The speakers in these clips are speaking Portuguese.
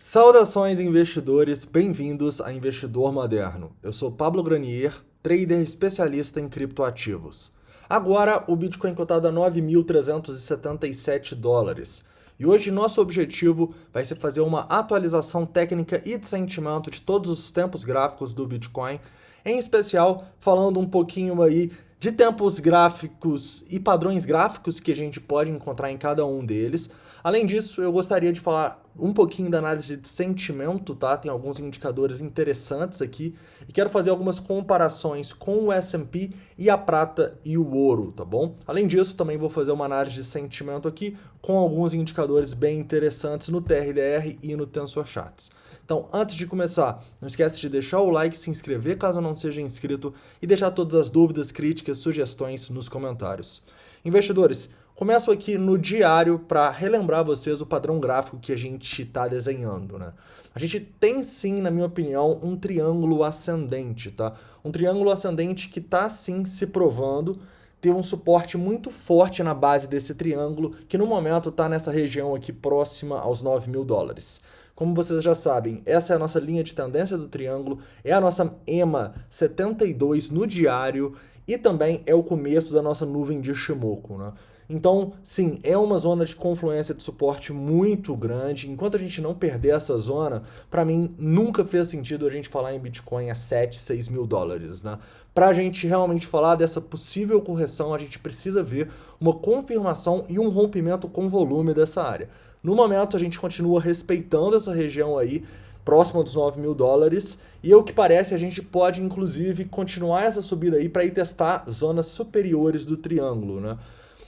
Saudações investidores, bem-vindos a Investidor Moderno. Eu sou Pablo Granier, trader especialista em criptoativos. Agora o Bitcoin cotado a 9.377 dólares. E hoje nosso objetivo vai ser fazer uma atualização técnica e de sentimento de todos os tempos gráficos do Bitcoin, em especial falando um pouquinho aí de tempos gráficos e padrões gráficos que a gente pode encontrar em cada um deles. Além disso, eu gostaria de falar um pouquinho da análise de sentimento, tá? Tem alguns indicadores interessantes aqui e quero fazer algumas comparações com o S&P e a prata e o ouro, tá bom? Além disso, também vou fazer uma análise de sentimento aqui com alguns indicadores bem interessantes no TRDR e no TensorCharts. Então, antes de começar, não esquece de deixar o like, se inscrever caso não seja inscrito e deixar todas as dúvidas, críticas, sugestões nos comentários. Investidores, começo aqui no diário para relembrar vocês o padrão gráfico que a gente está desenhando, né? A gente tem sim, na minha opinião, um triângulo ascendente, tá? Um triângulo ascendente que está sim se provando ter um suporte muito forte na base desse triângulo, que no momento está nessa região aqui próxima aos 9 mil dólares. Como vocês já sabem, essa é a nossa linha de tendência do triângulo, é a nossa EMA 72 no diário e também é o começo da nossa nuvem de Shimoku, né? Então, sim, é uma zona de confluência de suporte muito grande. Enquanto a gente não perder essa zona, para mim, nunca fez sentido a gente falar em Bitcoin a 7, 6 mil dólares, né? Para a gente realmente falar dessa possível correção, a gente precisa ver uma confirmação e um rompimento com volume dessa área. No momento, a gente continua respeitando essa região aí, próxima dos 9 mil dólares, e ao que parece, a gente pode, inclusive, continuar essa subida aí para ir testar zonas superiores do triângulo, né?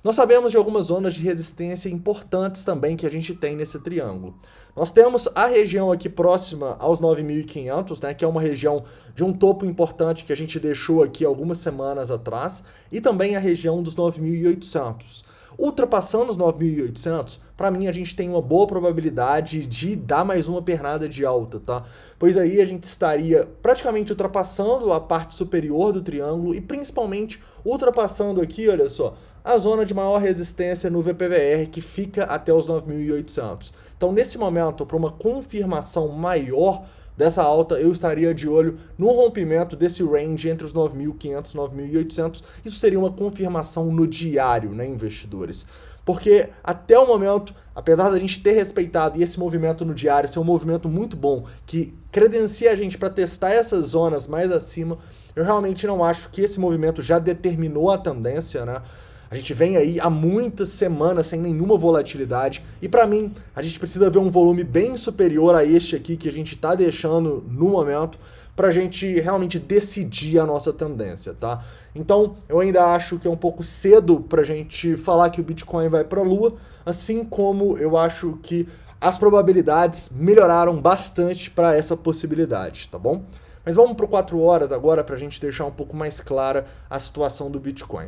Nós sabemos de algumas zonas de resistência importantes também que a gente tem nesse triângulo. Nós temos a região aqui próxima aos 9.500, né, que é uma região de um topo importante que a gente deixou aqui algumas semanas atrás, e também a região dos 9.800. Ultrapassando os 9.800, para mim a gente tem uma boa probabilidade de dar mais uma pernada de alta, tá? Pois aí a gente estaria praticamente ultrapassando a parte superior do triângulo e principalmente ultrapassando aqui, olha só, a zona de maior resistência no VPVR que fica até os 9.800. Então nesse momento, para uma confirmação maior dessa alta, eu estaria de olho no rompimento desse range entre os 9.500 e 9.800. Isso seria uma confirmação no diário, né, investidores? Porque até o momento, apesar da gente ter respeitado e esse movimento no diário ser um movimento muito bom, que credencia a gente para testar essas zonas mais acima, eu realmente não acho que esse movimento já determinou a tendência, né? A gente vem aí há muitas semanas sem nenhuma volatilidade e para mim a gente precisa ver um volume bem superior a este aqui que a gente está deixando no momento para a gente realmente decidir a nossa tendência, tá? Então eu ainda acho que é um pouco cedo para a gente falar que o Bitcoin vai para a lua, assim como eu acho que as probabilidades melhoraram bastante para essa possibilidade, tá bom? Mas vamos para o 4 horas agora para a gente deixar um pouco mais clara a situação do Bitcoin.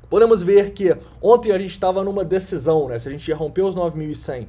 Podemos ver que ontem a gente estava numa decisão, né? Se a gente ia romper os 9.100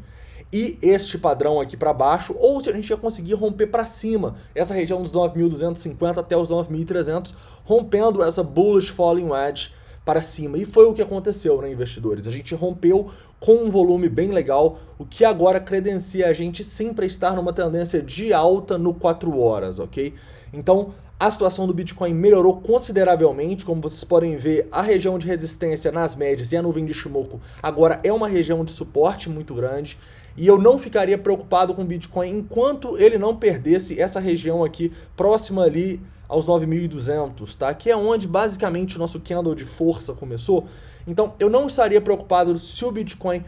e este padrão aqui para baixo, ou se a gente ia conseguir romper para cima, essa região dos 9.250 até os 9.300, rompendo essa bullish falling wedge para cima. E foi o que aconteceu, né, investidores? A gente rompeu com um volume bem legal, o que agora credencia a gente sim para estar numa tendência de alta no 4 horas, ok? Então, a situação do Bitcoin melhorou consideravelmente, como vocês podem ver, a região de resistência nas médias e a nuvem de Shimoku agora é uma região de suporte muito grande, e eu não ficaria preocupado com o Bitcoin enquanto ele não perdesse essa região aqui próxima ali aos 9.200, tá? Que é onde basicamente o nosso candle de força começou. Então eu não estaria preocupado se o Bitcoin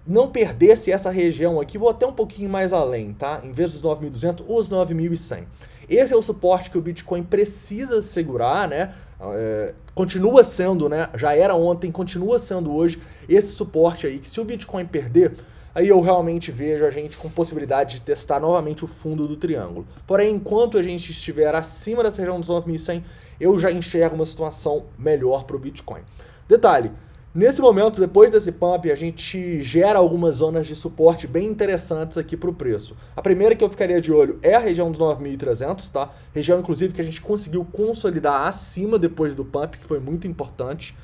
não perdesse essa região aqui, vou até um pouquinho mais além, tá? Em vez dos 9.200, os 9.100. Esse é o suporte que o Bitcoin precisa segurar, né? Continua sendo, né? Já era ontem, continua sendo hoje esse suporte aí, que se o Bitcoin perder, aí eu realmente vejo a gente com possibilidade de testar novamente o fundo do triângulo. Porém, enquanto a gente estiver acima dessa região dos 9.100, eu já enxergo uma situação melhor para o Bitcoin. Detalhe, nesse momento, depois desse pump, a gente gera algumas zonas de suporte bem interessantes aqui para o preço. A primeira que eu ficaria de olho é a região dos 9.300, tá? Região, inclusive, que a gente conseguiu consolidar acima depois do pump, que foi muito importante.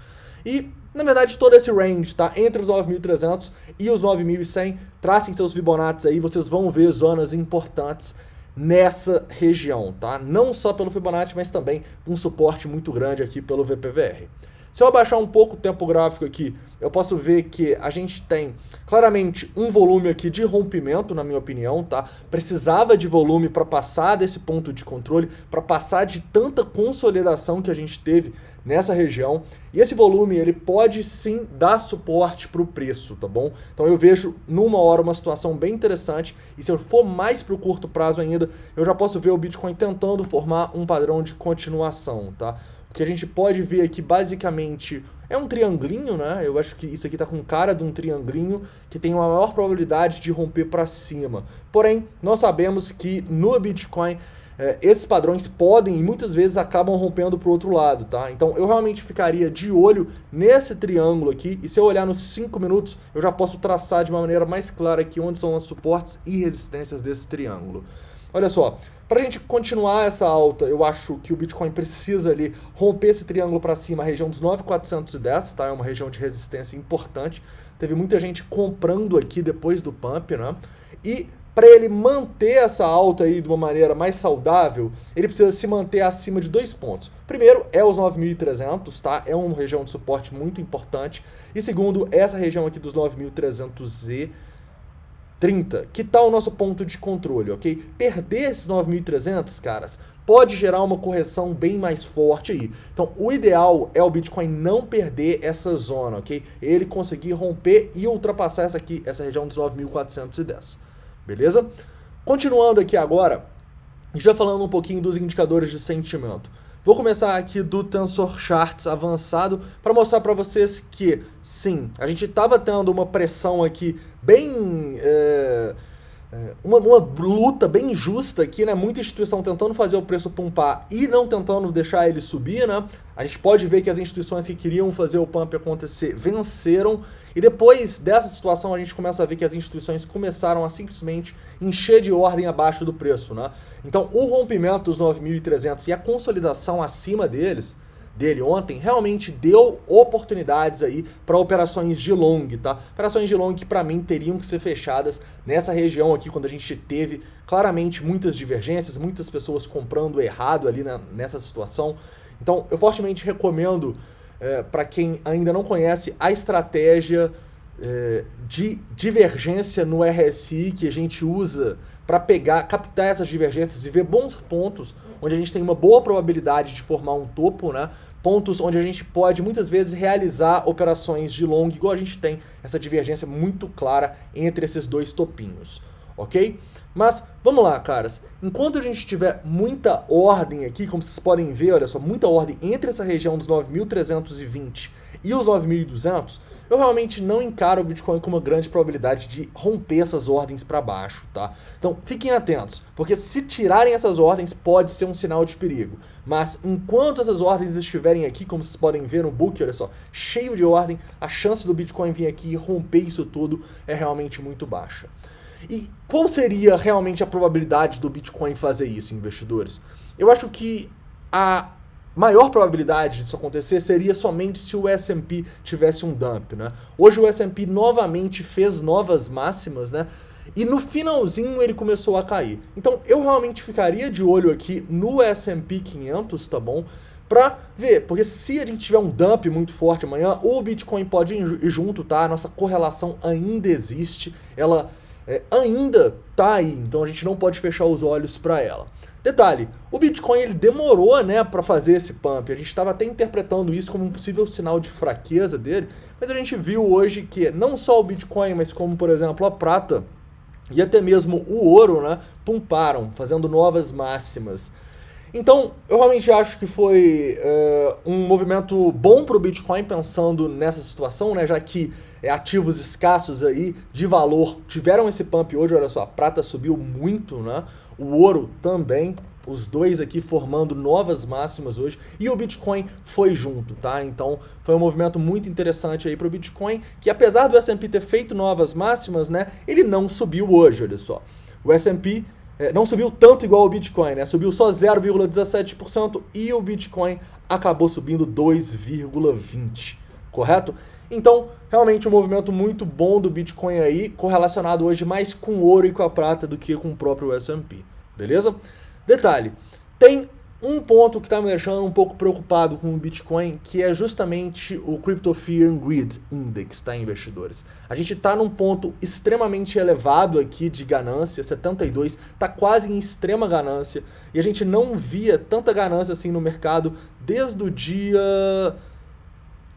E na verdade, todo esse range, tá? Entre os 9.300 e os 9.100, tracem seus Fibonacci aí, vocês vão ver zonas importantes nessa região, tá? Não só pelo Fibonacci, mas também um suporte muito grande aqui pelo VPVR. Se eu abaixar um pouco o tempo gráfico aqui, eu posso ver que a gente tem claramente um volume aqui de rompimento, na minha opinião, tá? Precisava de volume para passar desse ponto de controle, para passar de tanta consolidação que a gente teve nessa região. E esse volume, ele pode sim dar suporte para o preço, tá bom? Então eu vejo numa hora uma situação bem interessante, e se eu for mais para o curto prazo ainda, eu já posso ver o Bitcoin tentando formar um padrão de continuação, tá? O que a gente pode ver aqui, basicamente, é um triangulinho, né? Eu acho que isso aqui tá com cara de um triangulinho que tem uma maior probabilidade de romper para cima. Porém, nós sabemos que no Bitcoin, esses padrões podem e muitas vezes acabam rompendo para o outro lado, tá? Então, eu realmente ficaria de olho nesse triângulo aqui, e se eu olhar nos 5 minutos, eu já posso traçar de uma maneira mais clara aqui onde são os suportes e resistências desse triângulo. Olha só, para a gente continuar essa alta, eu acho que o Bitcoin precisa ali romper esse triângulo para cima, a região dos 9.410, tá? É uma região de resistência importante. Teve muita gente comprando aqui depois do pump, né? E para ele manter essa alta aí de uma maneira mais saudável, ele precisa se manter acima de 2 pontos. Primeiro é os 9.300, tá? É uma região de suporte muito importante. E segundo, essa região aqui dos 9.330, que tá o nosso ponto de controle, ok? Perder esses 9.300, caras, pode gerar uma correção bem mais forte aí. Então, o ideal é o Bitcoin não perder essa zona, ok? Ele conseguir romper e ultrapassar essa região dos 9.410, beleza? Continuando aqui agora, já falando um pouquinho dos indicadores de sentimento. Vou começar aqui do Tensor Charts avançado para mostrar para vocês que, sim, a gente estava tendo uma pressão aqui bem... uma luta bem justa aqui, né? Muita instituição tentando fazer o preço pumpar e não tentando deixar ele subir, né? A gente pode ver que as instituições que queriam fazer o pump acontecer venceram. E depois dessa situação a gente começa a ver que as instituições começaram a simplesmente encher de ordem abaixo do preço, né? Então o rompimento dos 9.300 e a consolidação acima dele ontem, realmente deu oportunidades aí para operações de long, tá? Operações de long que para mim teriam que ser fechadas nessa região aqui, quando a gente teve claramente muitas divergências, muitas pessoas comprando errado ali nessa situação. Então eu fortemente recomendo para quem ainda não conhece a estratégia de divergência no RSI que a gente usa para captar essas divergências e ver bons pontos onde a gente tem uma boa probabilidade de formar um topo, né? Pontos onde a gente pode muitas vezes realizar operações de long, igual a gente tem essa divergência muito clara entre esses dois topinhos, ok? Mas vamos lá, caras. Enquanto a gente tiver muita ordem aqui, como vocês podem ver, olha só, muita ordem entre essa região dos 9.320 e os 9.200, eu realmente não encaro o Bitcoin com uma grande probabilidade de romper essas ordens para baixo, tá? Então fiquem atentos, porque se tirarem essas ordens pode ser um sinal de perigo. Mas enquanto essas ordens estiverem aqui, como vocês podem ver no book, olha só, cheio de ordem, a chance do Bitcoin vir aqui e romper isso tudo é realmente muito baixa. E qual seria realmente a probabilidade do Bitcoin fazer isso, investidores? Eu acho que a maior probabilidade disso acontecer seria somente se o S&P tivesse um dump, né? Hoje o S&P novamente fez novas máximas, né? E no finalzinho ele começou a cair. Então eu realmente ficaria de olho aqui no S&P 500, tá bom? Pra ver, porque se a gente tiver um dump muito forte amanhã, o Bitcoin pode ir junto, tá? A nossa correlação ainda existe, ela ainda tá aí, então a gente não pode fechar os olhos para ela. Detalhe, o Bitcoin ele demorou, né, para fazer esse pump. A gente estava até interpretando isso como um possível sinal de fraqueza dele, mas a gente viu hoje que não só o Bitcoin, mas como, por exemplo, a prata e até mesmo o ouro, né, pumparam, fazendo novas máximas. Então, eu realmente acho que foi um movimento bom para o Bitcoin, pensando nessa situação, né, já que ativos escassos aí de valor tiveram esse pump hoje. Olha só, a prata subiu muito, né? O ouro também, os dois aqui formando novas máximas hoje, e o Bitcoin foi junto, tá? Então foi um movimento muito interessante aí para o Bitcoin, que apesar do S&P ter feito novas máximas, né, ele não subiu hoje, olha só. O S&P não subiu tanto igual o Bitcoin, né? Subiu só 0,17% e o Bitcoin acabou subindo 2,20%. correto? Então, realmente um movimento muito bom do Bitcoin aí, correlacionado hoje mais com o ouro e com a prata do que com o próprio S&P, beleza? Detalhe, tem um ponto que está me deixando um pouco preocupado com o Bitcoin, que é justamente o Crypto Fear and Greed Index, tá, investidores? A gente está num ponto extremamente elevado aqui de ganância, 72, está quase em extrema ganância, e a gente não via tanta ganância assim no mercado desde o dia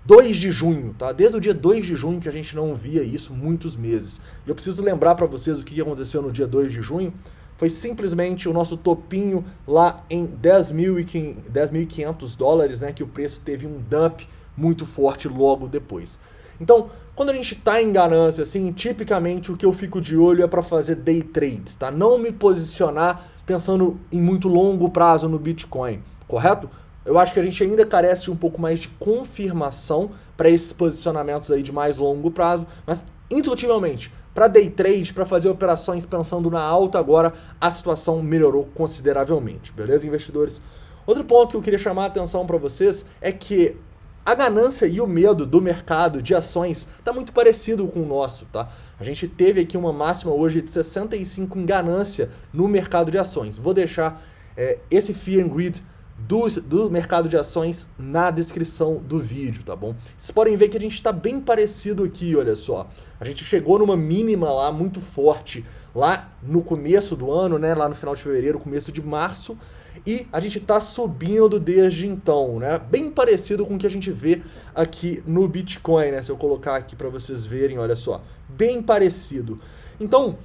2 de junho, tá? Desde o dia 2 de junho que a gente não via isso muitos meses. E eu preciso lembrar para vocês o que aconteceu no dia 2 de junho. Foi simplesmente o nosso topinho lá em 10.500 dólares, né? Que o preço teve um dump muito forte logo depois. Então, quando a gente está em ganância, assim, tipicamente o que eu fico de olho é para fazer day trades, tá? Não me posicionar pensando em muito longo prazo no Bitcoin, correto? Eu acho que a gente ainda carece de um pouco mais de confirmação para esses posicionamentos aí de mais longo prazo, mas indiscutivelmente, para day trade, para fazer operações pensando na alta agora, a situação melhorou consideravelmente, beleza, investidores? Outro ponto que eu queria chamar a atenção para vocês é que a ganância e o medo do mercado de ações está muito parecido com o nosso, tá? A gente teve aqui uma máxima hoje de 65 em ganância no mercado de ações. Vou deixar esse Fear and Greed do mercado de ações na descrição do vídeo, tá bom? Vocês podem ver que a gente está bem parecido aqui, olha só. A gente chegou numa mínima lá muito forte lá no começo do ano, né? Lá no final de fevereiro, começo de março. E a gente está subindo desde então, né? Bem parecido com o que a gente vê aqui no Bitcoin, né? Se eu colocar aqui para vocês verem, olha só. Bem parecido. Então,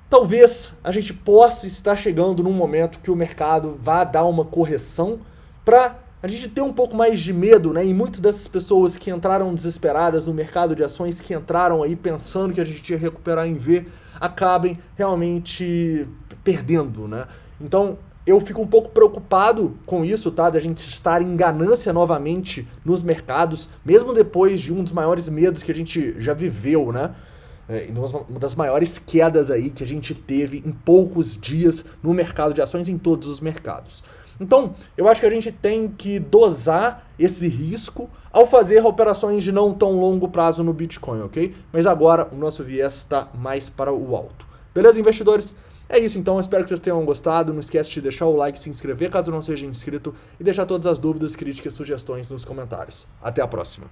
talvez a gente possa estar chegando num momento que o mercado vá dar uma correção para a gente ter um pouco mais de medo, né? E muitas dessas pessoas que entraram desesperadas no mercado de ações, que entraram aí pensando que a gente ia recuperar em V, acabem realmente perdendo, né? Então, eu fico um pouco preocupado com isso, tá? De a gente estar em ganância novamente nos mercados, mesmo depois de um dos maiores medos que a gente já viveu, né? Uma das maiores quedas aí que a gente teve em poucos dias no mercado de ações, em todos os mercados. Então, eu acho que a gente tem que dosar esse risco ao fazer operações de não tão longo prazo no Bitcoin, ok? Mas agora o nosso viés está mais para o alto. Beleza, investidores? É isso então, espero que vocês tenham gostado. Não esquece de deixar o like, se inscrever caso não seja inscrito e deixar todas as dúvidas, críticas e sugestões nos comentários. Até a próxima.